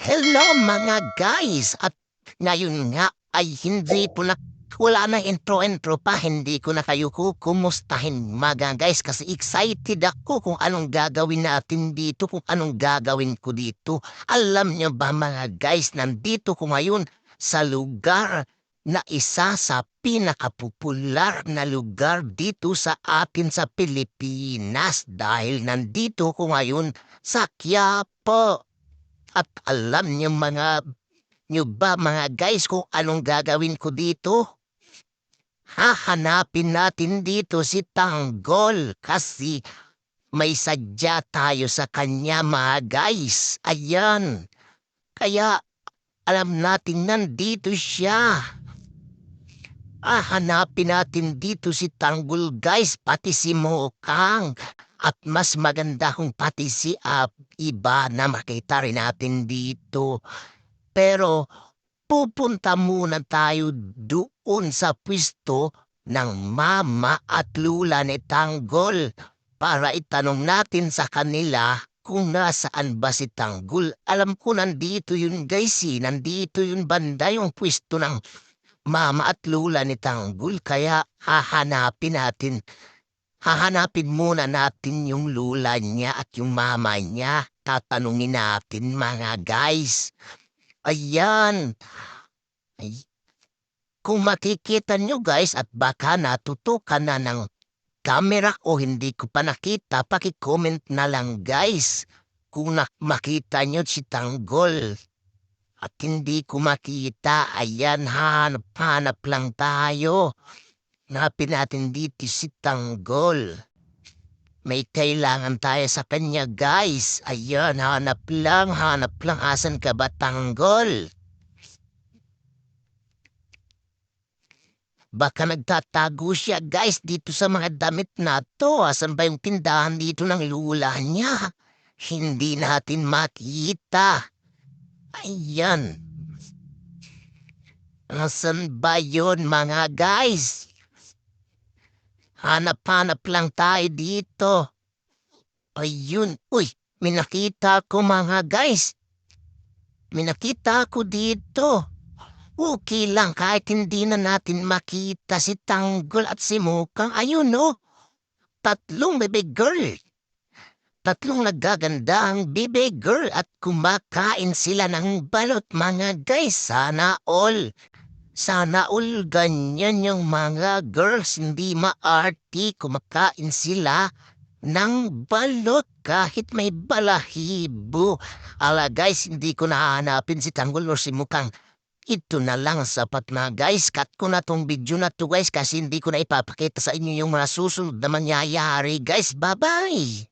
Hello mga guys! At ngayon nga ay hindi po na wala na intro-intro pa, hindi ko na kayo kukumustahin mga guys kasi excited ako kung anong gagawin natin dito, kung anong gagawin ko dito. Alam nyo ba mga guys, nandito ko ngayon sa lugar na isa sa pinakapopular na lugar dito sa atin sa Pilipinas dahil nandito ko ngayon sa Quiapo. At alam niyo ba mga guys kung anong gagawin ko dito? Hahanapin natin dito si Tanggol kasi may sadya tayo sa kanya mga guys. Ayan. Kaya alam natin nandito siya. Hanapin natin dito si Tanggol guys, pati si Mokang. At mas maganda kung pati si iba na makita rin natin dito. Pero pupunta muna tayo doon sa pwesto ng mama at lula ni Tanggol para itanong natin sa kanila kung nasaan ba si Tanggol. Alam ko nandito yun guys nandito yun banda yung pwesto ng mama at lula ni Tanggol kaya hahanapin muna natin yung lula niya at yung mama niya. Tatanungin natin mga guys. Ayan. Ay, kung makikita nyo guys at baka natutukan na ng camera o hindi ko pa nakita, paki-comment na lang guys kung makita nyo si Tanggol. At hindi ko makita, ayan, hanap lang tayo. Hanapin natin dito si Tanggol. May kailangan tayo sa kanya guys. Ayan, hanap lang. Asan ka ba Tanggol? Baka nagtatago siya guys dito sa mga damit na to. Asan ba yung tindahan dito ng lula niya? Hindi natin makita. Ayan. Asan ba yun mga guys? Hanap lang tayo dito. Ayun. Uy, may nakita ko mga guys. May nakita ko dito. Okay lang kahit hindi na natin makita si Tanggol at si Mukang. Ayun no, tatlong baby girl. Tatlong nagagandang baby girl at kumakain sila ng balot mga guys. Sana all. Sana all ganyan yung mga girls. Hindi maarti kumakain sila ng balot kahit may balahibo. Ala guys, hindi ko nahanapin si Tanggol o si Mukang. Ito na lang sapat na guys. Cut ko na tong video na to guys kasi hindi ko na ipapakita sa inyo yung mga susunod na mangyayari guys. Bye-bye!